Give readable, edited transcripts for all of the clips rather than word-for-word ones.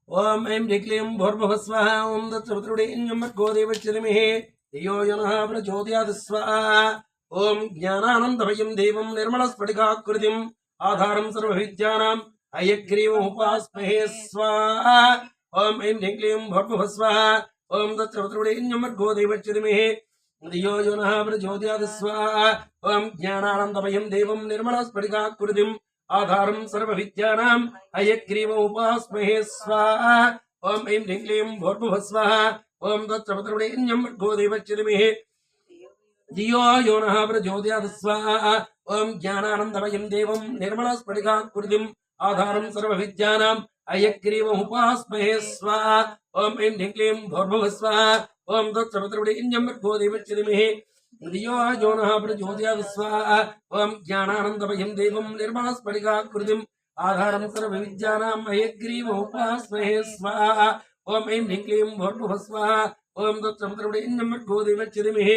ओम ऐं ह्रीं क्लीं भूर्भुवः स्वः ओम तत्सवितुर्वरेण्यं भर्गो देवस्य धीमहि धियो यो नः प्रचोदयात् स्वाहा ओम ज्ञानानन्दमयं देवं निर्मलस्फटिकाकृतिम् आधारं सर्वविद्यानां हयग्रीवमुपास्महे स्वाहा ओम ऐं ह्रीं क्लीं भूर्भुवः स्वः ओम तत्सवितुर्वरेण्यं भर्गो देवस्य धीमहि धियो यो नः प्रचोदयात् स्वाहा ओम ज्ञानानन्दमयं देवं निर्मलस्फटिकाकृतिम् आधारं सर्वविद्यानां हयग्रीवमुपास्महे स्वाहा ओम ऐं ह्रीं क्लीं भूर्भुवः स्वः ओम तत्सवितुर्वरेण्यं भर्गो देवस्य धीमहि धियो यो नः प्रचोदयात् स्वाहा ओम ज्ञानानन्दमयं देवं निर्मलस्फटिकाकृतिम् आधारं सर्वविद्यानां हयग्रीवमुपास्महे स्वाहा ओम ऐं ह्रीं क्लीं भूर्भुवः स्वः ओम तत्सवितुर्वरेण्यं भर्गो देवस्य धीमहि धियो यो नः प्रचोदयात् स्वाहा ओम ज्ञानानन्दमयं देवं निर्मलस्फटिकाकृतिम् आधारं सर्वविद्यानां हयग्रीवमुपास्महे स्वाहा ओम ऐं ह्रीं क्लीं भूर्भुवः स्वः ओम तत्सवितुर्वरेण्यं भर्गो देवस्य धीमहि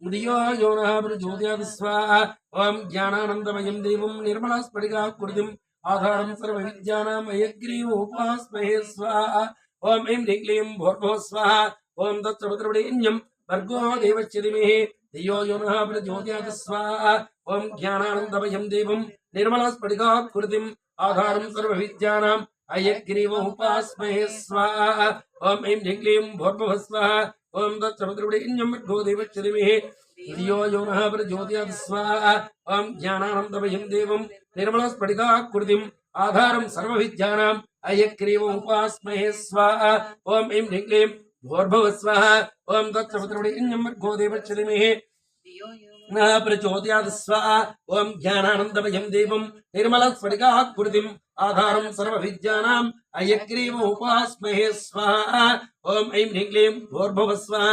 धियो यो नः प्रचोदयात् स्वाहा ओम ज्ञानानन्दमयं देवं निर्मलस्फटिकाकृतिम् आधारं सर्वविद्यानां हयग्रीवमुपास्महे स्वाहा ओम ऐं ह्रीं क्लीं भूर्भुवः स्वः ओम तत्सवितुर्वरेण्यं भर्गो देवस्य धीमहि धियो यो नः प्रचोदयात् स्वाहा ओम ज्ञानानन्दमयं देवं निर्मलस्फटिकाकृतिम् आधारं सर्वविद्यानां हयग्रीवमुपास्महे स्वाहा ओम ऐं ह्रीं क्लीं भूर्भुवः स्वः ओम तत्सवितुर्वरेण्यं भर्गो देवस्य धीमहि धियो यो नः प्रचोदयात् स्वाहा ओम ज्ञानानन्दमयं देवं निर्मलस्फटिकाकृतिम् आधारं सर्वविद्यानां हयग्रीवमुपास्महे स्वाहा ओम ऐं ह्रीं क्लीं भूर्भुवः स्वः ओम तत्सवितुर्वरेण्यं भर्गो देवस्य धीमहि नः प्रचोदयात् स्वाहा ओम ज्ञानानन्दमयं देवं निर्मलस्फटिकाकृतिम् आधारं सर्वविद्यानां हयग्रीवमुपास्महे स्वाहा ओम ऐं ह्रीं क्लीं भूर्भुवः स्वः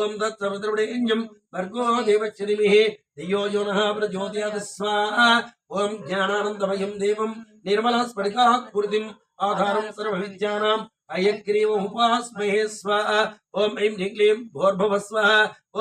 ओम तत्सवितुर्वरेण्यं भर्गो देवस्य धीमहि धियो यो नः प्रचोदयात् स्वाहा ओम ज्ञानानन्दमयं देवं निर्मलस्फटिकाकृतिम् आधारं सर्वविद्यानां हयग्रीवमुपास्महे स्वाहा ओम ऐं ह्रीं क्लीं भूर्भुवः स्वः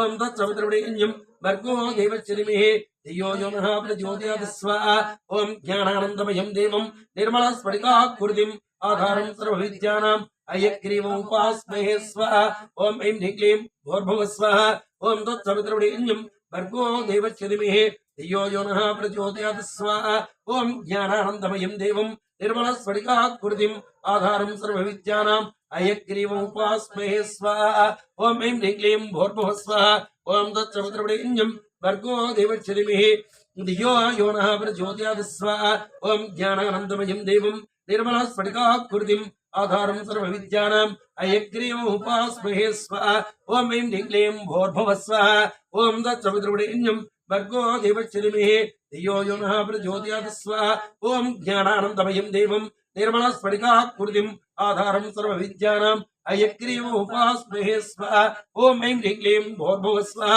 ओम तत्सवितुर्वरेण्यं भर्गो देवस्य धीमहि धियो यो नः प्रचोदयात् स्वाहा ओम ज्ञानानन्दमयं देवं निर्मलस्फटिकाकृतिम् आधारं सर्वविद्यानां हयग्रीवमुपास्महे स्वाहा ओम ऐं ह्रीं क्लीं भूर्भुवः स्वः ओम तत्सवितुर्वरेण्यं भर्गो देवस्य धीमहि धियो यो नः प्रचोदयात् स्वाहा ओम ज्ञानानन्दमयं देवं निर्मलस्फटिकाकृतिम् आधारं सर्वविद्यानां हयग्रीवमुपास्महे स्वाहा ओम ऐं ह्रीं क्लीं भूर्भुवः स्वः ओम तत्सवितुर्वरेण्यं भर्गो देवस्य धीमहि धियो यो नः प्रचोदयात् स्वाहा ओम ज्ञानानन्दमयं देवं निर्मलस्फटिकाकृतिम् आधारं सर्वविद्यानां हयग्रीवमुपास्महे स्वाहा ओम ऐं ह्रीं क्लीं भूर्भुवः स्वः ओम तत्सवितुर्वरेण्यं भर्गो देवस्य धीमहि धियो यो नः प्रचोदयात् स्वाहा ओम ज्ञानानन्दमयं देवं निर्मलस्फटिकाकृतिम् आधारं सर्वविद्यानां हयग्रीवमुपास्महे स्वाहा ओम ऐं ह्रीं क्लीं भूर्भुवः स्वः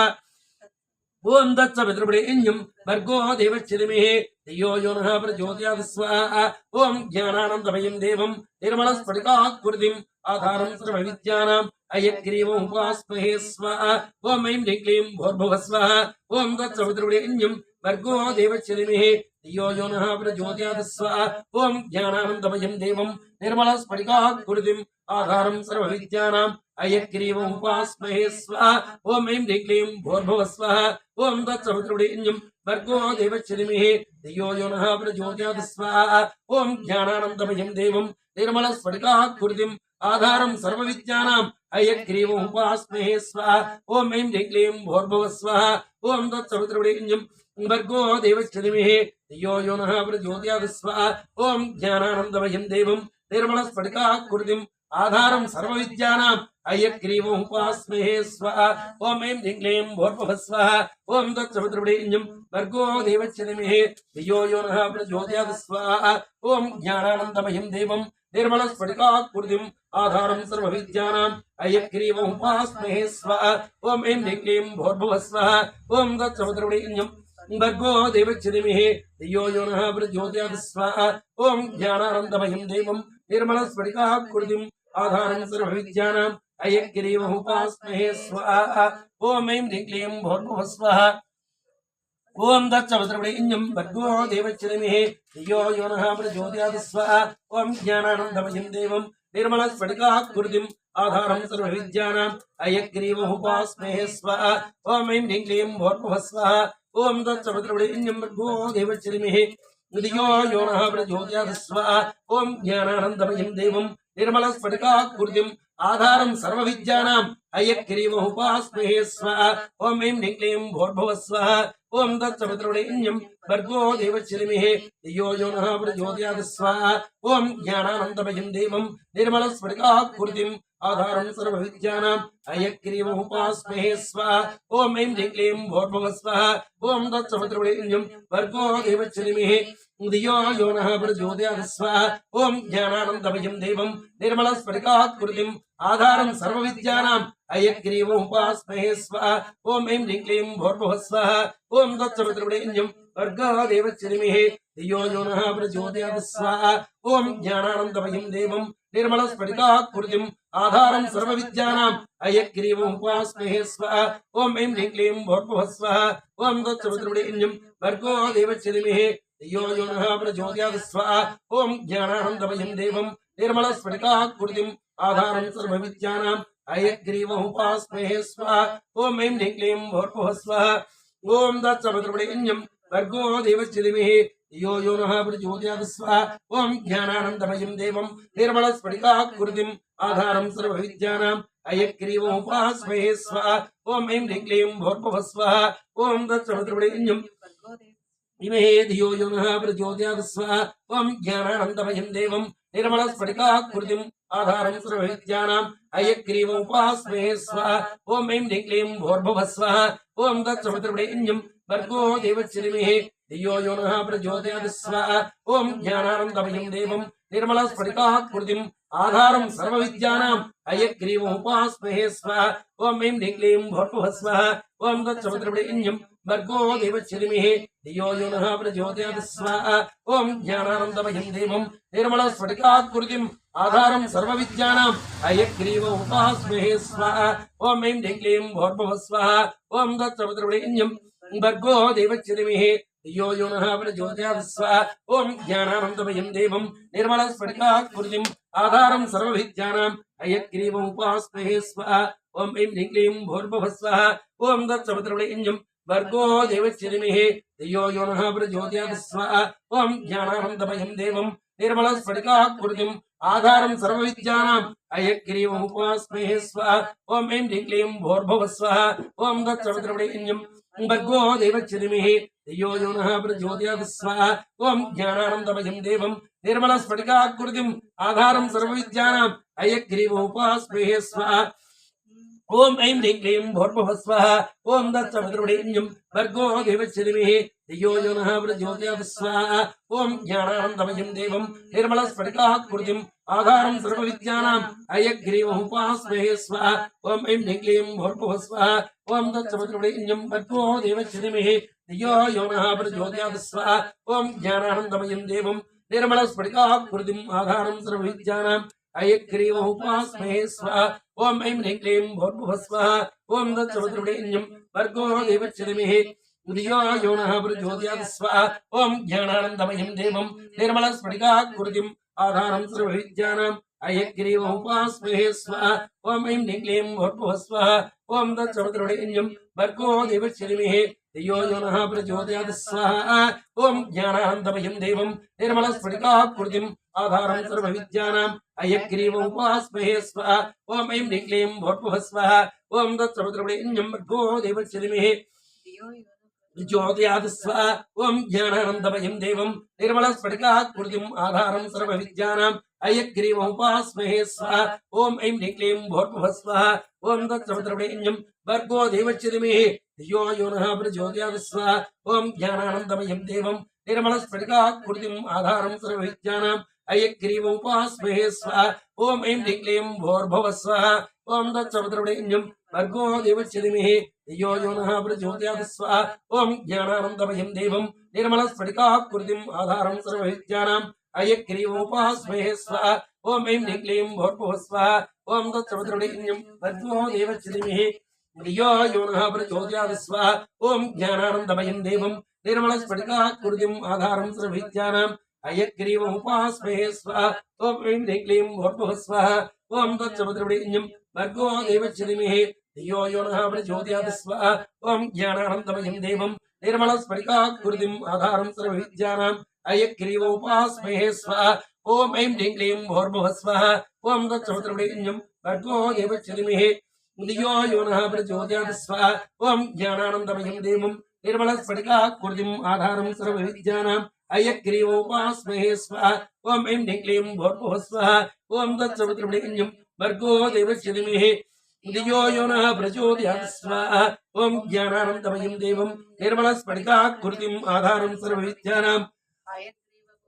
ओम तत्सवितुर्वरेण्यं भर्गो देवस्य धीमहि धियो यो नः प्रचोदयात् स्वाहा ओम ज्ञानानन्दमयं देवं निर्मलस्फटिकाकृतिम् आधारं सर्वविद्यानां हयग्रीवमुपास्महे स्वाहा ओम ऐं ह्रीं क्लीं भूर्भुवः स्वः ओम तत्सवितुर्वरेण्यं भर्गो देवस्य धीमहि धियो यो नः प्रचोदयात् स्वाहा ओम ज्ञानानन्दमयं देवं निर्मलस्फटिकाकृतिम् आधारं सर्वविद्यानां हयग्रीवमुपास्महे स्वाहा ओम ऐं ह्रीं क्लीं भूर्भुवः स्वः ओम तत्सवितुर्वरेण्यं भर्गो देवस्य धीमहि धियो यो नः प्रचोदयात् स्वाहा ओम ज्ञानानन्दमयं देवं निर्मलस्फटिकाकृतिम् आधारं सर्वविद्यानां हयग्रीवमुपास्महे स्वाहा ओम ऐं ह्रीं क्लीं भूर्भुवः स्वः ओम तत्सवितुर्वरेण्यं भर्गो देवस्य धीमहि धियो यो नः प्रचोदयात् स्वाहा ओम ज्ञानानन्दमयं देवं निर्मलस्फटिकाकृतिम् आधारं सर्वविद्यानां हयग्रीवमुपास्महे स्वाहा ओम ऐं ह्रीं क्लीं भूर्भुवः स्वः ओम तत्सवितुर्वरेण्यं भर्गो देवस्य धीमहि धियो यो नः प्रचोदयात् स्वाहा ओम ज्ञानानन्दमयं देवं निर्मलस्फटिकाकृतिम् आधारं सर्वविद्यानां हयग्रीवमुपास्महे स्वाहा ओम ऐं ह्रीं क्लीं भूर्भुवः स्वः ओम तत्सवितुर्वरेण्यं भर्गो देवस्य धीमहि धियो यो नः प्रचोदयात् स्वाहा ओम ज्ञानानन्दमयं देवं निर्मलस्फटिकाकृतिम् आधारं सर्वविद्यानां हयग्रीवमुपास्महे स्वाहा ओम ऐं ह्रीं क्लीं भूर्भुवः स्वः ओम तत्सवितुर्वरेण्यं भर्गो देवस्य धीमहि धियो यो नः प्रचोदयात् स्वाहा ओम ज्ञानानन्दमयं देवं निर्मलस्फटिकाकृतिम् आधारं सर्वविद्यानाम् अयग्रीवमुपास्महे स्वाहा ॐ ऐं ह्रीं क्लीं भूर्भुवः स्वाहा ॐ तत्सवितुर्वरेण्यं भर्गो देवस्य धीमहि धियो यो नः प्रचोदयात् स्वाहा ॐ ज्ञानानन्दमयं देवं निर्मलस्फटिकाकृतिम् आधारं सर्वविद्यानाम् अयग्रीवमुपास्महे स्वाहा ॐ ऐं ह्रीं क्लीं भूर्भुवः स्वाहा ॐ तत्सवितुर्वरेण्यं भर्गो देवस्य धीमहि धियो यो नः प्रचोदयात् स्वाहा ॐ ज्ञानानन्दमयं देवं निर्मलस्फटिकाकृतिम् आधारं सर्वविद्यानाम् अयग्रीवमुपास्महे स्वाहा ॐ ऐं ह्रीं क्लीं भूर्भुवः स्वाहा ॐ तत्सवितुर्वरेण्यं भर्गो देवस्य धीमहि धियो यो नः प्रचोदयात् स्वाहा ॐ ज्ञानानन्दमयं देवं निर्मलस्फटिकाकृतिम् आधारं सर्वविद्यानाम् अयग्रीवमुपास्महे स्वाहा ॐ ऐं ह्रीं क्लीं भूर्भुवः स्वाहा ॐ तत्सवितुर्वरेण्यं भर्गो देवस्य धीमहि धियो यो नः प्रचोदयात् स्वाहा ॐ ज्ञानानन्दमयं देवं निर्मलस्फटिकाकृतिम् आधारं सर्वविद्यानाम् अयग्रीवमुपास्महे स्वाहा ॐ ऐं ह्रीं क्लीं भूर्भुवः स्वाहा ॐ तत्सवितुर्वरेण्यं भर्गो देवस्य धीमहि धियो यो नः प्रचोदयात् स्वाहा ॐ ज्ञानानन्दमयं देवं निर्मलस्फटिकाकृतिम् आधारं सर्वविद्यानाम् अयग्रीवमुपास्महे स्वाहा ॐ ऐं ह्रीं क्लीं भूर्भुवः स्वाहा ॐ तत्सवितुर्वरेण्यं भर्गो देवस्य धीमहि धियो यो नः प्रचोदयात् स्वाहा ॐ ज्ञानानन्दमयं देवं निर्मलस्फटिकाकृतिम् आधारं सर्वविद्यानाम् अयग्रीवमुपास्महे स्वाहा ॐ ऐं ह्रीं क्लीं भूर्भुवः स्वाहा ॐ तत्सवितुर्वरेण्यं धीमहि धियो यो नः प्रचोदयात् स्वाहा ॐ ज्ञानानन्दमयं देवं निर्मलस्फटिकाकृतिम् आधारं सर्वविद्यानाम् अयग्रीवमुपास्महे स्वाहा ॐ ऐं ह्रीं क्लीं भूर्भुवः स्वाहा ॐ तत्सवितुर्वरेण्यं भर्गो देवस्य धीमहि धियो यो नः प्रचोदयात् स्वाहा ॐ ज्ञानानन्दमयं देवं निर्मलस्फटिकाकृतिम् आधारं सर्वविद्यानाम् अयग्रीवमुपास्महे स्वाहा ॐ ऐं ह्रीं क्लीं भूर्भुवः स्वाहा ॐ तत्सवितुर्वरेण्यं भर्गो देवस्य धीमहि धियो यो नः प्रचोदयात् स्वाहा ॐ ज्ञानानन्दमयं देवं निर्मलस्फटिकाकृतिम् आधारं सर्वविद्यानाम् अयग्रीवमुपास्महे स्वाहा ॐ ऐं ह्रीं क्लीं भूर्भुवः स्वाहा ॐ तत्सवितुर्वरेण्यं भर्गो देवस्य धीमहि धियो यो नः प्रचोदयात् स्वाहा ॐ ज्ञानानन्दमयं देवं निर्मलस्फटिकाकृतिम् आधारं सर्वविद्यानाम् अयग्रीवमुपास्महे स्वाहा ॐ ऐं ह्रीं क्लीं भूर्भुवः स्वाहा ॐ तत्सवितुर्वरेण्यं भर्गो देवस्य धीमहि धियो यो नः प्रचोदयात् स्वाहा ॐ ज्ञानानन्दमयं देवं निर्मलस्फटिकाकृतिम् आधारं सर्वविद्यानाम् अयग्रीवमुपास्महे स्वाहा ॐ ऐं ह्रीं क्लीं भूर्भुवः स्वाहा ॐ तत्सवितुर्वरेण्यं भर्गो देवस्य धीमहि धियो यो नः प्रचोदयात् स्वाहा ॐ ज्ञानानन्दमयं देवं निर्मलस्फटिकाकृतिम् आधारं सर्वविद्यानाम् अयग्रीवमुपास्महे स्वाहा ॐ ऐं ह्रीं क्लीं भूर्भुवः स्वाहा ॐ तत्सवितुर्वरेण्यं भर्गो देवस्य धीमहि धियो यो नः प्रचोदयात् स्वाहा ॐ ज्ञानानन्दमयं देवं निर्मलस्फटिकाकृतिम् आधारं सर्वविद्यानाम् अयग्रीवमुपास्महे स्वाहा ॐ ऐं ह्रीं क्लीं भूर्भुवः स्वाहा ॐ तत्सवितुर्वरेण्यं भर्गो देवस्य धीमहि धियो यो नः प्रचोदयात् स्वाहा ॐ ज्ञानानन्दमयं देवं निर्मलस्फटिकाकृतिम् आधारं सर्वविद्यानाम् अयग्रीवमुपास्महे स्वाहा ॐ ऐं ह्रीं क्लीं भूर्भुवः स्वाहा ॐ तत्सवितुर्वरेण्यं भर्गो देवस्य धीमहि धियो यो नः प्रचोदयात् स्वाहा ॐ ज्ञानानन्दमयं देवं निर्मलस्फटिकाकृतिम् आधारं सर्वविद्यानाम् अयग्रीवमुपास्महे स्वाहा ॐ ऐं ह्रीं क्लीं भूर्भुवः स्वाहा ॐ तत्सवितुर्वरेण्यं भर्गो देवस्य धीमहि धियो यो नः प्रचोदयात् स्वाहा ॐ ज्ञानानन्दमयं देवं निर्मलस्फटिकाकृतिम् आधारं सर्वविद्यानाम् अयग्रीवमुपास्महे स्वाहा ॐ ऐं ह्रीं क्लीं भूर्भुवः स्वाहा ॐ तत्सवितुर्वरेण्यं भर्गो देवस्य धीमहि प्रचोदयात् स्वाहा ॐ ज्ञानानन्दमयं देवं निर्मलस्फटिकाकृतिम् आधारं सर्वविद्यानाम् अयग्रीवमुपास्महे स्वाहा ॐ ऐं ह्रीं क्लीं भूर्भुवः स्वाहा ॐ तत्सवितुर्वरेण्यं भर्गो देवस्य धीमहि धियो यो नः प्रचोदयात् स्वाहा ॐ ज्ञानानन्दमयं देवं निर्मलस्फटिकाकृतिम् आधारं सर्वविद्यानाम् अयग्रीवमुपास्महे स्वाहा ॐ ऐं ह्रीं क्लीं भूर्भुवः स्वाहा ॐ तत्सवितुर्वरेण्यं भर्गो देवस्य धीमहि धियो यो नः प्रचोदयात् स्वाहा ॐ ज्ञानानन्दमयं देवं निर्मलस्फटिकाकृतिम् आधारं सर्वविद्यानाम् अयग्रीवमुपास्महे स्वाहा ॐ ऐं ह्रीं क्लीं भूर्भुवः स्वाहा ॐ तत्सवितुर्वरेण्यं भर्गो देवस्य धीमहि धियो यो नः प्रचोदयात् स्वाहा ॐ ज्ञानानन्दमयं देवं निर्मलस्फटिकाकृतिम् आधारं सर्वविद्यानाम् अयग्रीवमुपास्महे स्वाहा ॐ ऐं ह्रीं क्लीं भूर्भुवः स्वाहा ॐ तत्सवितुर्वरेण्यं भर्गो देवस्य धीमहि धियो यो नः प्रचोदयात् स्वाहा ॐ ज्ञानानन्दमयं देवं निर्मलस्फटिकाकृतिम् आधारं सर्वविद्यानाम् अयग्रीवमुपास्महे स्वाहा ॐ ऐं ह्रीं क्लीं भूर्भुवः स्वाहा ॐ तत्सवितुर्वरेण्यं भर्गो देवस्य धीमहि धियो यो नः प्रचोदयात् स्वाहा ॐ ज्ञानानन्दमयं देवं निर्मलस्फटिकाकृतिम् आधारं सर्वविद्यानाम् अयग्रीवोपास्महे स्वाहा ॐ ऐं ह्रीं क्लीं भूर्भुवः स्वाहा ॐ तत्सवितुर्वरेण्यं भर्गो देवस्य धीमहि धियो यो नः प्रचोदयात् स्वाहा ॐ ज्ञानानन्दमयं देवं निर्मलस्फटिकाकृतिम् आधारं सर्वविद्यानाम्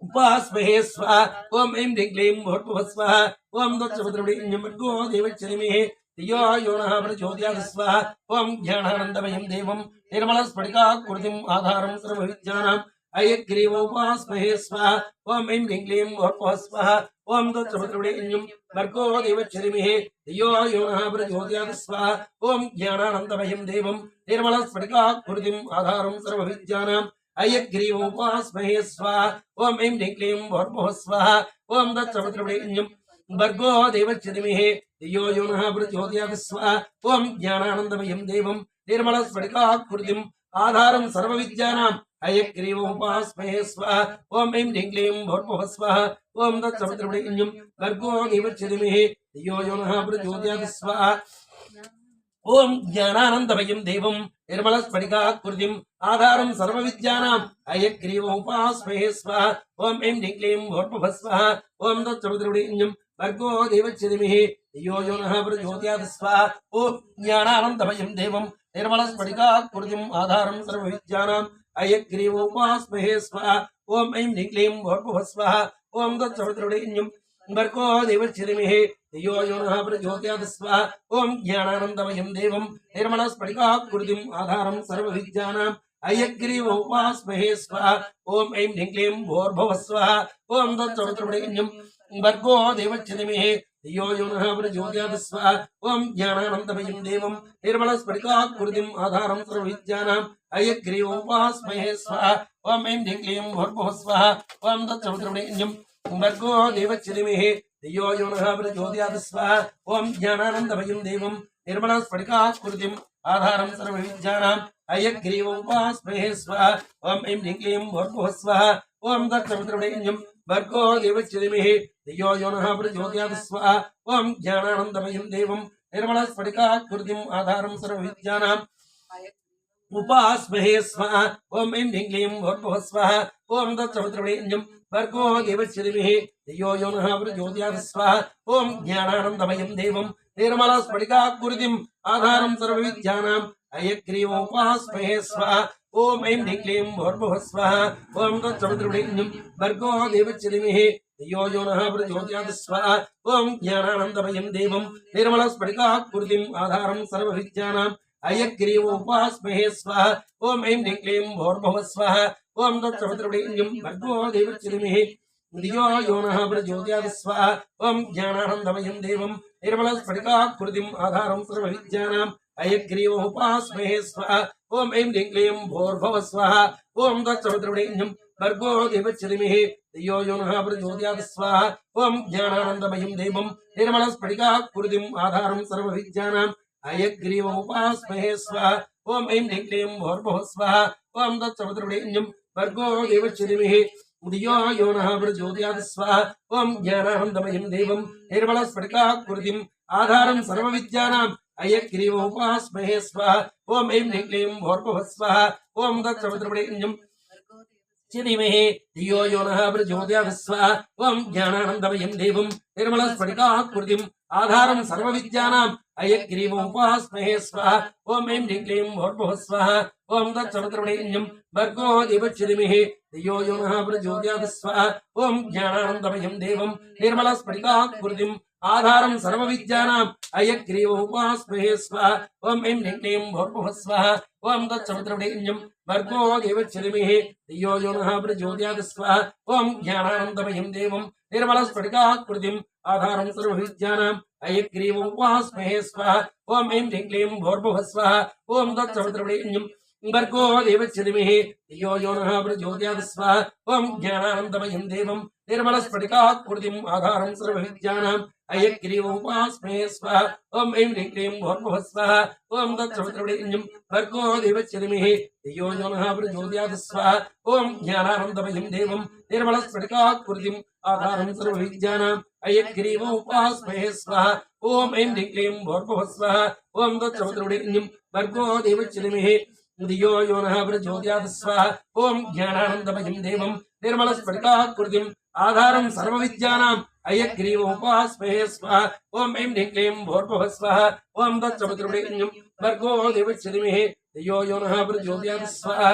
उपास्महे स्वाहा ॐ ऐं ह्रीं क्लीं भूर्भुवः स्वाहा ॐ तत्सवितुर्वरेण्यं भर्गो देवस्य धीमहि धियो यो नः प्रचोदयात् स्वाहा ॐ ज्ञानानन्दमयं देवं निर्मलस्फटिकाकृतिम् आधारं सर्वविद्यानाम् अयग्रीवोपास्महे स्वाहा ॐ ऐं ह्रीं क्लीं भूर्भुवः स्वाहा ॐ तत्सवितुर्वरेण्यं भर्गो देवस्य धीमहि धियो यो नः प्रचोदयात् स्वाहा ॐ ज्ञानानन्दमयं देवं निर्मलस्फटिकाकृतिम् आधारं सर्वविद्यानाम् अयग्रीवोपास्महे स्वाहा ॐ ऐं ह्रीं क्लीं भूर्भुवः स्वाहा ॐ तत्सवितुर्वरेण्यं भर्गो देवस्य धीमहि धियो यो नः प्रचोदयात् स्वाहा ॐ ज्ञानानन्दमयं देवं निर्मलस्फटिकाकृतिम् आधारं सर्वविद्यानाम् अयग्रीवोपास्महे स्वाहा ॐ ऐं ह्रीं क्लीं भूर्भुवः स्वाहा ॐ तत्सवितुर्वरेण्यं भर्गो देवस्य धीमहि धियो यो नः प्रचोदयात् स्वाहा ॐ ज्ञानानन्दमयं देवं निर्मलस्फटिकाकृतिम् आधारं सर्वविद्यानाम् अयग्रीवोपास्महे स्वाहा ॐ ऐं ह्रीं क्लीं भूर्भुवः स्वाहा ॐ तत्सवितुर्वरेण्यं भर्गो देवस्य धीमहि धियो यो नः प्रचोदयात् स्वाहा ॐ ज्ञानानन्दमयं देवं निर्मलस्फटिकाकृतिम् आधारं सर्वविद्यानाम् अयग्रीवोपास्महे स्वाहा ॐ ऐं ह्रीं क्लीं भूर्भुवः स्वाहा ॐ तत्सवितुर्वरेण्यं भर्गो देवस्य धीमहि धियो यो नः प्रचोदयात् स्वाहा ॐ ज्ञानानन्दमयं देवं निर्मलस्फटिकाकृतिम् आधारं सर्वविद्यानाम् अयग्रीवोपास्महे स्वाहा ॐ ऐं ह्रीं क्लीं भूर्भुवः स्वाहा ॐ तत्सवितुर्वरेण्यं भर्गो देवस्य धीमहि धियो यो नः प्रचोदयात् स्वाहा ॐ ज्ञानानन्दमयं देवं निर्मलस्फटिकाकृतिम् आधारं सर्वविद्यानाम् अयग्रीवोपास्महे स्वाहा ॐ ऐं ह्रीं क्लीं भूर्भुवः स्वाहा ॐ तत्सवितुर्वरेण्यं भर्गो देवस्य धीमहि धियो यो नः प्रचोदयात् स्वाहा ॐ ज्ञानानन्दमयं देवं निर्मलस्फटिकाकृतिम् आधारं सर्वविद्यानाम् अयग्रीवोपास्महे स्वाहा ॐ ऐं ह्रीं क्लीं भूर्भुवः स्वाहा ॐ तत्सवितुर्वरेण्यं भर्गो देवस्य धीमहि धियो यो नः प्रचोदयात् स्वाहा ॐ ज्ञानानन्दमयं देवं निर्मलस्फटिकाकृतिम् आधारं सर्वविद्यानाम् उपास्महे स्वाहा ॐ ऐं ह्रीं क्लीं भूर्भुवः स्वाहा ॐ तत्सवितुर्वरेण्यं भर्गो देवस्य धीमहि धियो यो नः प्रचोदयात् स्वाहा ॐ ज्ञानानन्दमयं देवं निर्मलस्फटिकाकृतिम् आधारं सर्वविद्यानाम् अयग्रीवोपास्महे स्वाहा ॐ ऐं ह्रीं क्लीं भूर्भुवः स्वाहा ॐ तत्सवितुर्वरेण्यं भर्गो देवस्य धीमहि धियो यो नः प्रचोदयात् स्वाहा ॐ ज्ञानानन्दमयं देवं निर्मलस्फटिकाकृतिम् आधारं सर्वविद्यानाम् अयग्रीवोपास्महे स्वाहा ॐ ऐं ह्रीं क्लीं भूर्भुवः स्वाहा ॐ तत्सवितुर्वरेण्यं भर्गो देवस्य धीमहि धियो यो नः प्रचोदयात् स्वाहा ॐ ज्ञानानन्दमयं देवं निर्मलस्फटिकाकृतिम् आधारं सर्वविद्यानाम् अयग्रीवोपास्महे स्वाहा ॐ ऐं ह्रीं क्लीं भूर्भुवः स्वाहा ॐ तत्सवितुर्वरेण्यं भर्गो देवस्य धीमहि धियो यो नः प्रचोदयात् स्वाहा ॐ ज्ञानानन्दमयं देवं निर्मलस्फटिकाकृतिम् आधारं सर्वविद्यानाम् अयग्रीवोपास्महे स्वाहा ॐ ऐं ह्रीं क्लीं भूर्भुवः स्वाहा ॐ तत्सवितुर्वरेण्यं भर्गो देवस्य धीमहि धियो यो नः प्रचोदयात् स्वाहा ॐ ज्ञानानन्दमयं देवं निर्मलस्फटिकाकृतिम् आधारं सर्वविद्यानाम् अयग्रीवोपास्महे स्वाहा ॐ ऐं ह्रीं क्लीं भूर्भुवः स्वाहा ॐ तत्सवितुर्वरेण्यं धीमहि धियो यो नः प्रचोदयात् स्वाहा ॐ ज्ञानानन्दमयं देवं निर्मलस्फटिकाकृतिम् आधारं सर्वविद्यानाम् अयग्रीवोपास्महे स्वाहा ॐ ऐं ह्रीं क्लीं भूर्भुवः स्वाहा ॐ तत्सवितुर्वरेण्यं भर्गो देवस्य धीमहि धियो यो नः प्रचोदयात् स्वाहा ॐ ज्ञानानन्दमयं देवं निर्मलस्फटिकाकृतिम् आधारं सर्वविद्यानाम् अयग्रीवोपास्महे स्वाहा ॐ ऐं ह्रीं क्लीं भूर्भुवः स्वाहा ॐ तत्सवितुर्वरेण्यं भर्गो देवस्य धीमहि धियो यो नः प्रचोदयात् स्वाहा ॐ ज्ञानानन्दमयं देवं निर्मलस्फटिकाकृतिम् आधारं सर्वविद्यानाम् अयग्रीवोपास्महे स्वाहा ॐ ऐं ह्रीं क्लीं भूर्भुवः स्वाहा ॐ तत्सवितुर्वरेण्यं भर्गो देवस्य धीमहि धियो यो नः प्रचोदयात् स्वाहा ॐ ज्ञानानन्दमयं देवं निर्मलस्फटिकाकृतिम् आधारं सर्वविद्यानाम् अयग्रीवोपास्मे स्वाहा ॐ ऐं ह्रीं क्लीं भूर्भुवः स्वाहा ॐ तत्सवितुर्वरेण्यं भर्गो देवस्य धीमहि धियो यो नः प्रचोदयात् स्वाहा ॐ ज्ञानानन्दमयं देवं निर्मलस्फटिकाकृतिम् आधारं सर्वविद्यानाम् अयग्रीवोपास्मे स्वाहा ॐ ऐं ह्रीं क्लीं भूर्भुवः स्वाहा ॐ तत्सवितुर्वरेण्यं भर्गो देवस्य धीमहि धियो यो नः प्रचोदयात् स्वाहा ॐ ज्ञानानन्दमयं देवं निर्मलस्फटिकाकृतिम् आधारं सर्वविद्यानाम् अयग्रीवोपास्महे स्वाहा ॐ ऐं ह्रीं क्लीं भूर्भुवः स्वाहा ॐ तत्सवितुर्वरेण्यं भर्गो देवस्य धीमहि धियो यो नः प्रचोदयात् स्वाहा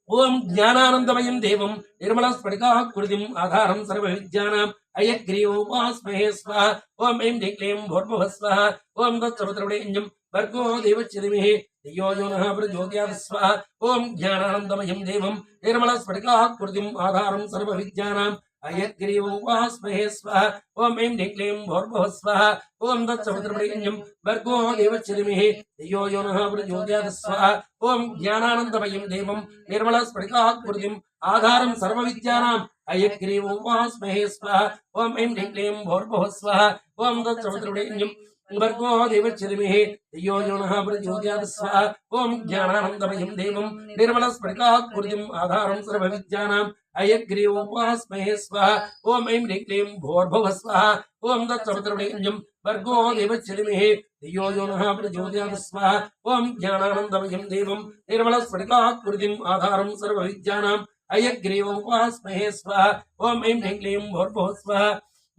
ॐ ज्ञानानन्दमयं देवं निर्मलस्फटिकाकृतिम् आधारं सर्वविद्यानाम् अयग्रीवोपास्महे स्वाहा ॐ ऐं ह्रीं क्लीं भूर्भुवः स्वाहा ॐ तत्सवितुर्वरेण्यं भर्गो देवस्य धीमहि धियो यो नः प्रचोदयात् स्वाहा ॐ ज्ञानानन्दमयं देवं निर्मलस्फटिकाकृतिम् आधारं सर्वविद्यानाम् अयग्रीवोपास्महे स्वाहा ॐ ऐं ह्रीं क्लीं भूर्भुवः स्वाहा ॐ तत्सवितुर्वरेण्यं भर्गो देवस्य धीमहि धियो यो नः प्रचोदयात् स्वाहा ॐ ज्ञानानन्दमयं देवं निर्मलस्फटिकाकृतिम् आधारं सर्वविद्यानाम् अयग्रीवोपास्महे स्वाहा ॐ ऐं ह्रीं क्लीं भूर्भुवः स्वाहा ॐ तत्सवितुर्वरेण्यं भर्गो देवस्य धीमहि धियो यो नः प्रचोदयात् स्वाहा ॐ ज्ञानानन्दमयं देवं निर्मलस्फटिकाकृतिम् आधारं सर्वविद्यानाम् अयग्रीवोपास्महे स्वाहा ॐ ऐं ह्रीं क्लीं भूर्भुवः स्वाहा ॐ तत्सवितुर्वरेण्यं भर्गो देवस्य धीमहि धियो यो नः प्रचोदयात् स्वाहा ॐ ज्ञानानन्दमयं देवं निर्मलस्फटिकाकृतिम् आधारं सर्वविद्यानाम् अयग्रीवोपास्महे स्वाहा ॐ ऐं ह्रीं क्लीं भूर्भुवः स्वाहा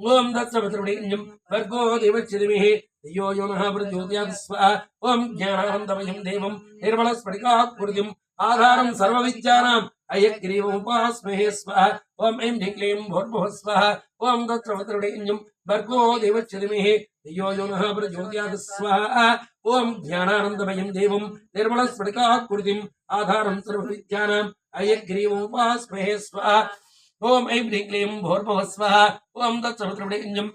ॐ तत्सवितुर्वरेण्यं भर्गो देवस्य धीमहि धियो यो नः प्रचोदयात् स्वाहा ॐ ज्ञानानन्दमयं देवं निर्मलस्फटिकाकृतिम् आधारं सर्वविद्यानाम् अयग्रीवोपास्महे स्वाहा ॐ ऐं ह्रीं क्लीं भूर्भुवः स्वाहा ॐ तत्सवितुर्वरेण्यं भर्गो देवस्य धीमहि धियो यो नः प्रचोदयात् स्वाहा ॐ ज्ञानानन्दमयं देवं निर्मलस्फटिकाकृतिम् आधारं सर्वविद्यानाम् अयग्रीवोपास्महे स्वाहा ॐ ऐं ह्रीं क्लीं भूर्भुवः स्वाहा ॐ तत्सवितुर्वरेण्यं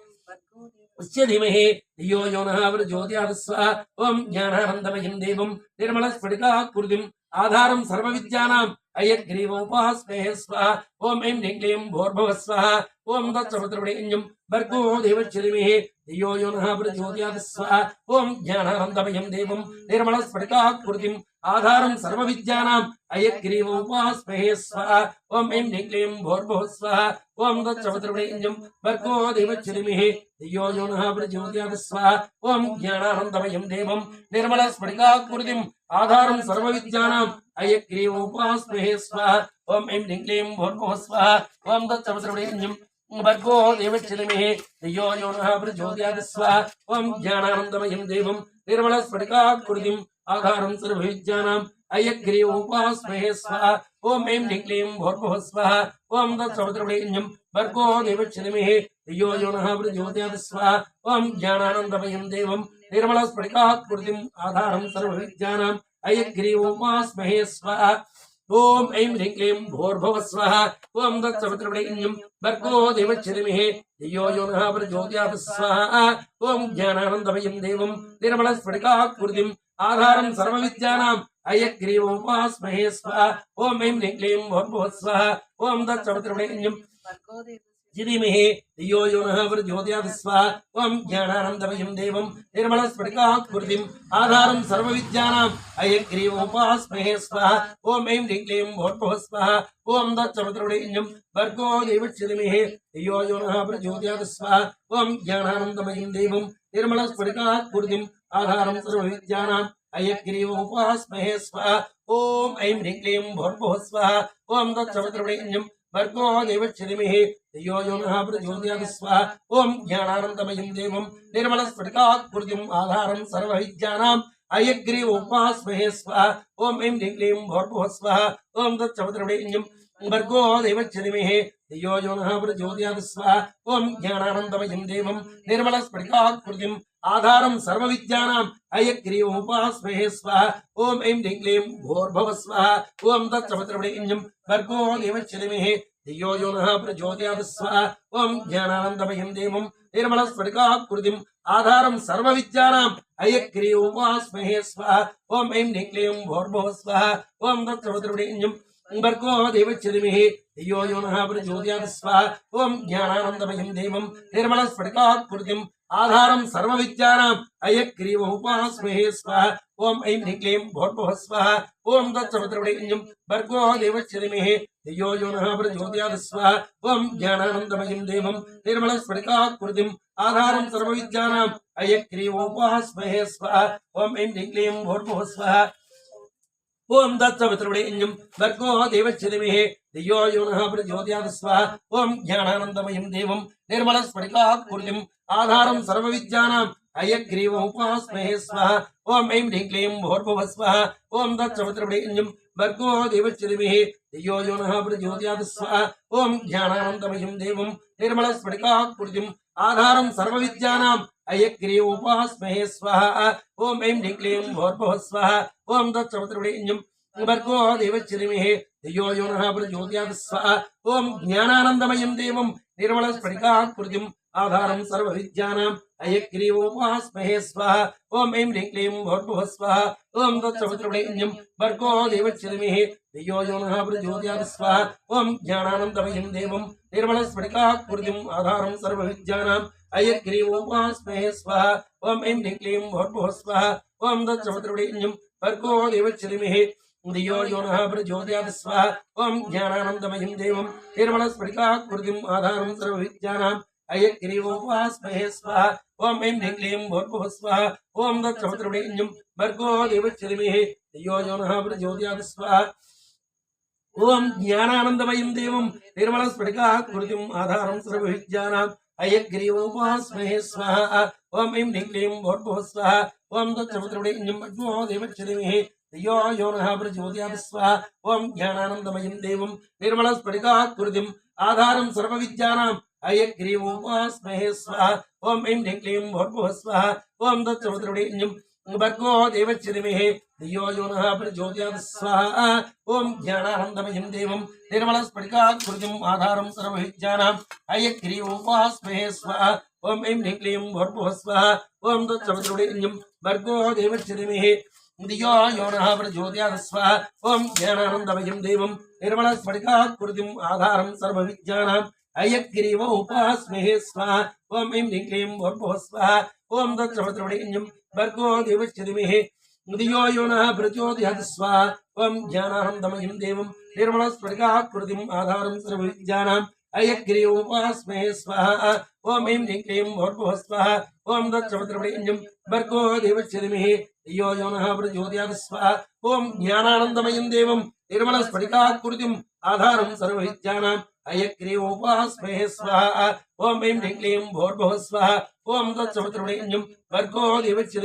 तस्य धीमहि धियो यो नः प्रचोदयात् स्वाहा ॐ ज्ञानानन्दमयं देवं निर्मलस्फटिकाकृतिम् आधारं सर्वविद्यानाम् अयग्रीवोपास्महे स्वाहा ॐ ऐं ह्रीं क्लीं भूर्भुवः स्वाहा ॐ तत्सवितुर्वरेण्यं भर्गो देवस्य धीमहि धियो यो नः प्रचोदयात् स्वाहा ॐ ज्ञानानन्दमयं देवं निर्मलस्फटिकाकृतिम् आधारं सर्वविद्यानाम् अयग्रीवोपास्महे स्वाहा ॐ ऐं ह्रीं क्लीं भूर्भुवः स्वाहा ॐ तत्सवितुर्वरेण्यं भर्गो देवस्य धीमहि धियो यो नः प्रचोदयात् स्वाहा ॐ ज्ञानानन्दमयं देवं निर्मलस्फटिकाकृतिम् आधारं सर्वविद्यानाम् अयग्रीवोपास्महे स्वाहा ॐ ऐं ह्रीं क्लीं भूर्भुवः स्वाहा ॐ तत्सवितुर्वरेण्यं भर्गो देवस्य धीमहि धियो यो नः प्रचोदयात् स्वाहा ॐ ज्ञानानन्दमयं देवं निर्मलस्फटिकाकृतिम् आधारं सर्वविद्यानाम् अयग्रीवोपास्महे स्वाहा ॐ ऐं ह्रीं क्लीं भूर्भुवः स्वाहा ॐ तत्सवितुर्वरेण्यं भर्गो देवस्य धीमहि धियो यो नः प्रचोदयात् स्वाहा ॐ ज्ञानानन्दमयं देवं निर्मलस्फटिकाकृतिम् आधारं सर्वविद्यानाम् अयग्रीवोपास्महे स्वाहा ॐ ऐं ह्रीं क्लीं भूर्भुवः स्वाहा ॐ तत्सवितुर्वरेण्यं भर्गो देवस्य धीमहि धियो यो नः प्रचोदयात् स्वाहा ॐ ज्ञानानन्दमयं देवं निर्मलस्फटिकाकृतिम् आधारं सर्वविद्यानाम् अयग्रीवोपास्महे स्वाहा ॐ ऐं ह्रीं क्लीं भूर्भुवः स्वाहा ॐ तत्सवितुर्वरेण्यं धीमहि धियो यो नः प्रचोदयात् स्वाहा ॐ ज्ञानानन्दमयं देवं निर्मलस्फटिकाकृतिम् आधारं सर्वविद्यानाम् अयग्रीवोपास्महे स्वाहा ॐ ऐं ह्रीं क्लीं भूर्भुवः स्वाहा ॐ तत्सवितुर्वरेण्यं भर्गो देवस्य धीमहि धियो यो नः प्रचोदयात् स्वाहा ॐ ज्ञानानन्दमयं देवं निर्मलस्फटिकाकृतिम् आधारं सर्वविद्यानाम् अयग्रीवोपास्महे स्वाहा ॐ ऐं ह्रीं क्लीं भूर्भुवः स्वाहा ॐ तत्सवितुर्वरेण्यं भर्गो देवस्य धीमहि धियो यो नः प्रचोदयात् स्वाहा ॐ ज्ञानानन्दमयं देवं निर्मलस्फटिकाकृतिम् आधारं सर्वविद्यानाम् अयग्रीवोपास्महे स्वाहा ॐ ऐं ह्रीं क्लीं भूर्भुवः स्वाहा ॐ तत्सवितुर्वरेण्यं भर्गो देवस्य धीमहि धियो यो नः प्रचोदयात् स्वाहा ॐ ज्ञानानन्दमयं देवं निर्मलस्फटिकाकृतिम् आधारं सर्वविद्यानाम् अयग्रीवोपास्महे स्वाहा ॐ ऐं ह्रीं क्लीं भूर्भुवः स्वाहा ॐ तत्सवितुर्वरेण्यं भर्गो देवस्य धीमहि धियो यो नः प्रचोदयात् स्वाहा ॐ ज्ञानानन्दमयं देवं निर्मलस्फटिकाकृतिम् आधारं सर्वविद्यानाम् अयग्रीवोपास्महे स्वाहा ॐ ऐं ह्रीं क्लीं भूर्भुवः स्वाहा ॐ तत्सवितुर्वरेण्यं भर्गो देवस्य धियो यो नः प्रचोदयात् स्वाहा ॐ ज्ञानानन्दमयं देवं निर्मलस्फटिकाकृतिम् आधारं सर्वविद्यानाम् अयग्रीवोपास्महे स्वाहा ॐ ऐं ह्रीं क्लीं भूर्भुवः स्वाहा ॐ तत्सवितुर्वरेण्यं भर्गो देवस्य धियो यो नः प्रचोदयात् स्वाहा ॐ ज्ञानानन्दमयं देवं निर्मलस्फटिकाकृतिम् आधारं सर्वविद्यानाम् अयग्रीवोपास्महे स्वाहा ॐ ऐं ह्रीं क्लीं भूर्भुवः स्वाहा ॐ तत्सवितुर्वरेण्यं भर्गो देवस्य धियो यो नः प्रचोदयात् स्वाहा ॐ ज्ञानानन्दमयं देवं निर्मलस्फटिकाकृतिम् आधारं सर्वविद्यानाम् अयग्रीवोपास्महे स्वाहा ॐ ऐं ह्रीं क्लीं भूर्भुवः स्वाहा ॐ तत्सवितुर्वरेण्यं भर्गो देवस्य धियो यो नः प्रचोदयात् स्वाहा ॐ ज्ञानानन्दमयं देवं निर्मलस्फटिकाकृतिम् आधारं सर्वविद्यानाम् अयग्रीवोपास्महे स्वाहा ॐ ऐं ह्रीं क्लीं भूर्भुवः स्वाहा ॐ तत्सवितुर्वरेण्यं भर्गो देवस्य धियो यो नः प्रचोदयात् स्वाहा ॐ ज्ञानानन्दमयं देवं निर्मलस्फटिकाकृतिम् आधारं सर्वविद्यानाम् अयग्रीवोपास्महे स्वाहा ॐ ऐं ह्रीं क्लीं भूर्भुवः स्वाहा ॐ तत्सवितुर्वरेण्यं भर्गो देवस्य धियो यो नः प्रचोदयात् स्वाहा ॐ ज्ञानानन्दमयं देवं निर्मलस्फटिकाकृतिम् आधारं सर्वविद्यानाम् अयग्रीवोपास्महे स्वाहा ॐ ऐं ह्रीं क्लीं भूर्भुवः स्वाहा ॐ तत्सवितुर्वरेण्यं भर्गो देवस्य धियो यो नः प्रचोदयात् स्वाहा ॐ ज्ञानानन्दमयं देवं निर्मलस्फटिकाकृतिम् आधारं सर्वविद्यानाम् अयग्रीवोपास्महे स्वाहा ॐ ऐं ह्रीं क्लीं भूर्भुवः स्वाहा ॐ तत्सवितुर्वरेण्यं भर्गो देवस्य धियो यो नः प्रचोदयात् स्वाहा ॐ ज्ञानानन्दमयं देवं निर्मलस्फटिकाकृतिम् आधारं सर्वविद्यानाम् अयग्रीवोपास्महे स्वाहा ॐ ऐं ह्रीं क्लीं भूर्भुवः स्वाहा ॐ तत्सवितुर्वरेण्यं भर्गो देवस्य धियो यो नः प्रचोदयात् स्वाहा ॐ ज्ञानानन्दमयं देवं निर्मलस्फटिकाकृतिम् आधारं सर्वविद्यानाम् अयग्रीवोपास्महे स्वाहा ॐ ऐं ह्रीं क्लीं भूर्भुवः स्वाहा ॐ तत्सवितुर्वरेण्यं भर्गो देवस्य धियो यो नः प्रचोदयात् स्वाहा ॐ ज्ञानानन्दमयं देवं निर्मलस्फटिकाकृतिम् आधारं सर्वविद्यानाम् अयग्रीवोपास्महे स्वाहा ॐ ऐं ह्रीं क्लीं भूर्भुवः स्वाहा ॐ तत्सवितुर्वरेण्यं भर्गो देवस्य धियो यो नः प्रचोदयात् स्वाहा ॐ ज्ञानानन्दमयं देवं निर्मलस्फटिकाकृतिम् आधारं सर्वविद्यानाम् अयग्रीवोपास्महे स्वाहा ॐ ऐं ह्रीं क्लीं भूर्भुवः स्वाहा ॐ तत्सवितुर्वरेण्यं भर्गो देवस्य धियो यो नः प्रचोदयात् स्वाहा ॐ ज्ञानानन्दमयं देवं निर्मलस्फटिकाकृतिम् आधारं सर्वविद्यानाम् अयग्रीवोपास्महे स्वाहा ॐ ऐं ह्रीं क्लीं भूर्भुवः स्वाहा ॐ तत्सवितुर्वरेण्यं भर्गो देवस्य धियो यो नः प्रचोदयात् स्वाहा ॐ ज्ञानानन्दमयं देवं निर्मलस्फटिकाकृतिम् आधारं सर्वविद्यानाम् अयग्रीवोपास्महे स्वाहा ॐ ऐं ह्रीं क्लीं भूर्भुवः स्वाहा ॐ तत्सवितुर्वरेण्यं भर्गो देवस्य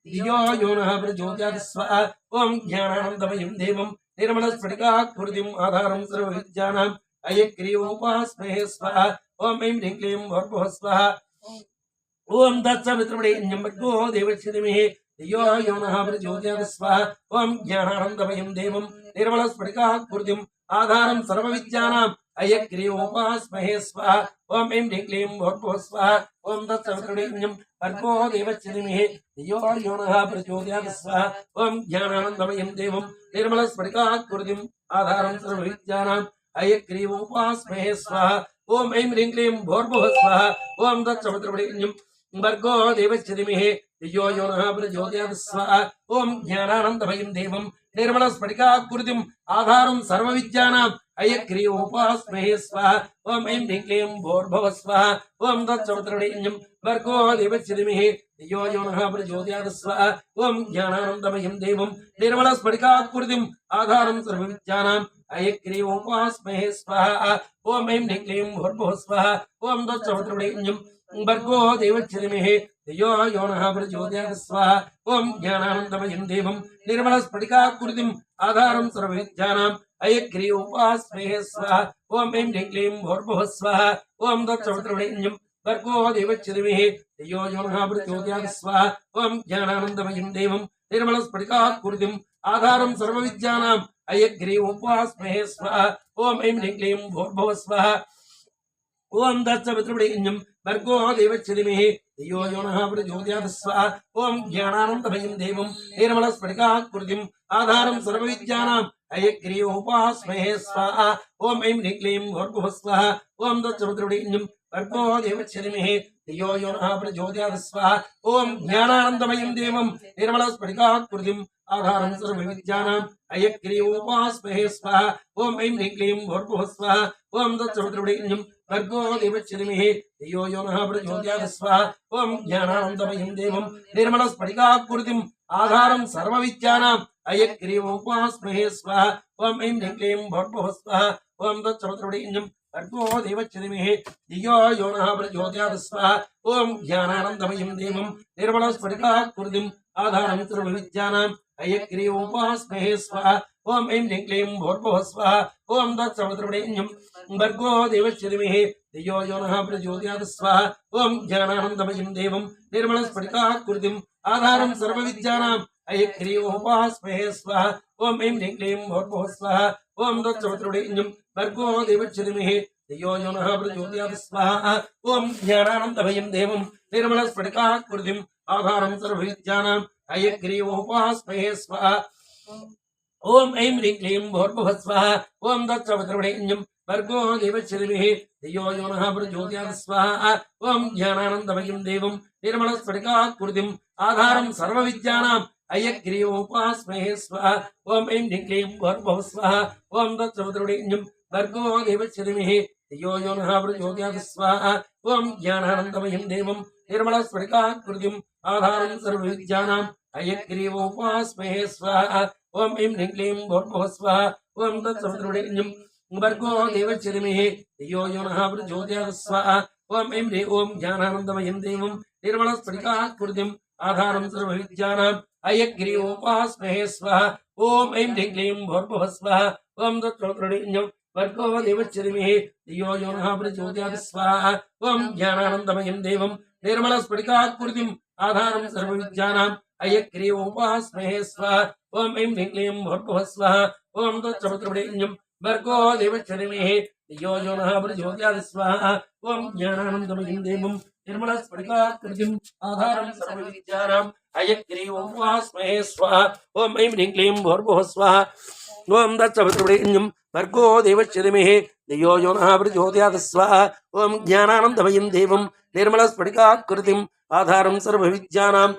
धियो यो नः प्रचोदयात् स्वाहा ॐ ज्ञानानन्दमयं देवं निर्मलस्फटिकाकृतिम् आधारं सर्वविद्यानाम् अयग्रीवोपास्महे स्वाहा ॐ ऐं ह्रीं क्लीं भूर्भुवः स्वाहा ॐ तत्सवितुर्वरेण्यं भर्गो देवस्य धियो यो नः प्रचोदयात् स्वाहा ॐ ज्ञानानन्दमयं देवं निर्मलस्फटिकाकृतिम् आधारं सर्वविद्यानाम् अयग्रीवोपास्महे स्वाहा ॐ ऐं ह्रीं क्लीं भूर्भुवः स्वाहा ॐ तत्सवितुर्वरेण्यं भर्गो देवस्य धियो यो नः प्रचोदयात् स्वाहा ॐ ज्ञानानन्दमयं देवं निर्मलस्फटिकाकृतिम् आधारं सर्वविद्यानाम् अयग्रीवोपास्महे स्वाहा ॐ ऐं ह्रीं क्लीं भूर्भुवः स्वाहा ॐ तत्सवितुर्वरेण्यं भर्गो देवस्य धियो यो नः प्रचोदयात् स्वाहा ॐ ज्ञानानन्दमयं देवं निर्मलस्फटिकाकृतिम् आधारं सर्वविद्यानाम् अयग्रीवोपास्महे स्वाहा ॐ ऐं ह्रीं क्लीं भूर्भुवः स्वाहा ॐ तत्सवितुर्वरेण्यं भर्गो देवस्य धियो यो नः प्रचोदयात् स्वाहा ॐ ज्ञानानन्दमयं देवं निर्मलस्फटिकाकृतिम् आधारं सर्वविद्यानाम् अयग्रीवोपास्महे स्वाहा ॐ ऐं ह्रीं क्लीं भूर्भुवः स्वाहा ॐ तत्सवितुर्वरेण्यं भर्गो देवस्य धियो यो नः प्रचोदयात् स्वाहा ॐ ज्ञानानन्दमयं देवं निर्मलस्फटिकाकृतिम् आधारं सर्वविद्यानाम् अयग्रीवोपास्महे स्वाहा ॐ ऐं ह्रीं क्लीं भूर्भुवः स्वाहा ॐ तत्सवितुर्वरेण्यं भर्गो देवस्य धियो यो नः प्रचोदयात् स्वाहा ॐ ज्ञानानन्दमयं देवं निर्मलस्फटिकाकृतिम् आधारं सर्वविद्यानाम् अयग्रीवोपास्महे स्वाहा ॐ ऐं ह्रीं क्लीं भूर्भुवः स्वाहा ॐ दत्सवितृवरेण्यं भर्गो देवस्य धीमहि धियो यो नः प्रचोदयात् स्वाहा ॐ ज्ञानानन्दमयं देवं निर्मलस्फटिकाकृतिम् आधारं सर्वविद्यानाम् अयग्रीवोपास्महे स्वाहा ॐ ऐं ह्रीं क्लीं भूर्भुवः स्वाहा ॐ दत्सवितृवरेण्यं भर्गो देवस्य धीमहि धियो यो नः प्रचोदयात् स्वाहा ॐ ज्ञानानन्दमयं देवं निर्मलस्फटिकाकृतिम् आधारं सर्वविद्यानाम् अयग्रीवोपास्महे स्वाहा ॐ ऐं ह्रीं क्लीं भूर्भुवः स्वाहा ॐ दत्सवितृवरेण्यं भर्गो देवस्य धीमहि धियो यो नः प्रचोदयात् स्वाहा ॐ ज्ञानानन्दमयं देवं निर्मलस्फटिकाकृतिम् आधारं सर्वविद्यानाम् अयग्रीवोपास्महे स्वाहा ॐ ऐं ह्रीं क्लीं भूर्भुवः स्वाहा ॐ दत्सवितृवरेण्यं भर्गो देवस्य धीमहि धियो यो नः प्रचोदयात् स्वाहा ॐ ज्ञानानन्दमयं देवं निर्मलस्फटिकाकृतिम् आधारं सर्वविद्यानाम् अयग्रीवोपास्महे स्वाहा ॐ ऐं ह्रीं क्लीं भूर्भुवः स्वाहा ॐ दत्सवितृवरेण्यं भर्गो देवस्य धीमहि धियो यो नः प्रचोदयात् स्वाहा ॐ ज्ञानानन्दमयं देवं निर्मलस्फटिकाकृतिम् आधारं सर्वविद्यानाम् अयग्रीवोपास्महे स्वाहा ॐ ऐं ह्रीं क्लीं भूर्भुवः स्वाहा ॐ दत्सवितृवरेण्यं भर्गो देवस्य धीमहि धियो यो नः प्रचोदयात् स्वाहा ॐ ज्ञानानन्दमयं देवं निर्मलस्फटिकाकृतिम् आधारं सर्वविद्यानाम् अयग्रीवोपास्महे स्वाहा ॐ ऐं ह्रीं क्लीं भूर्भुवः स्वाहा ॐ दत्सवितृवरेण्यं भर्गो देवस्य धीमहि धियो यो नः प्रचोदयात् स्वाहा ॐ ज्ञानानन्दमयं देवं निर्मलस्फटिकाकृतिम् आधारं सर्वविद्यानाम् अयग्रीवोपास्महे स्वाहा ॐ ऐं ह्रीं क्लीं भूर्भुवः स्वाहा ॐ दत्सवितृवरेण्यं भर्गो देवस्य धीमहि धियो यो नः प्रचोदयात् स्वाहा ॐ ज्ञानानन्दमयं देवं निर्मलस्फटिकाकृतिम् आधारं सर्वविद्यानाम् अयग्रीवोपास्महे स्वाहा ॐ ऐं ह्रीं क्लीं भूर्भुवः स्वाहा ॐ तत्सवितृवरेण्यं भर्गो देवस्य धीमहि धियो यो नः प्रचोदयात् स्वाहा ॐ ऐं ह्रीं ॐ ज्ञानानन्दमयं देवं निर्मलस्फटिकाकृतिम् आधारं सर्वविद्यानाम् अयग्रीवोपास्महे स्वाहा ॐ ऐं ह्रीं क्लीं भूर्भुवः स्वाहा ॐ तत्सवितृवरेण्यं भर्गो देवस्य धीमहि धियो यो नः प्रचोदयात् स्वाहा ॐ ज्ञानानन्दमयं देवं निर्मलस्फटिकाकृतिम् आधारं सर्वविद्यानाम् अयग्रीवोपास्महे स्वाहा ॐ ऐं ह्रीं क्लीं भूर्भुवः स्वाहा ॐ तत्सवितृवरेण्यं भर्गो देवस्य धीमहि धियो यो नः प्रचोदयात् स्वाहा ॐ ज्ञानानन्दमयं देवं निर्मलस्फटिकाकृतिम् आधारं सर्वविद्यानाम् अयग्रीवोपास्महे स्वाहा ॐ ऐं ह्रीं क्लीं भूर्भुवः स्वाहा ॐ तत्सवितृवरेण्यं भर्गो देवस्य धीमहि धियो यो नः प्रचोदयात् स्वाहा ॐ ज्ञानानन्दमयं देवं निर्मलस्फटिकाकृतिम् आधारं सर्वविद्यानाम्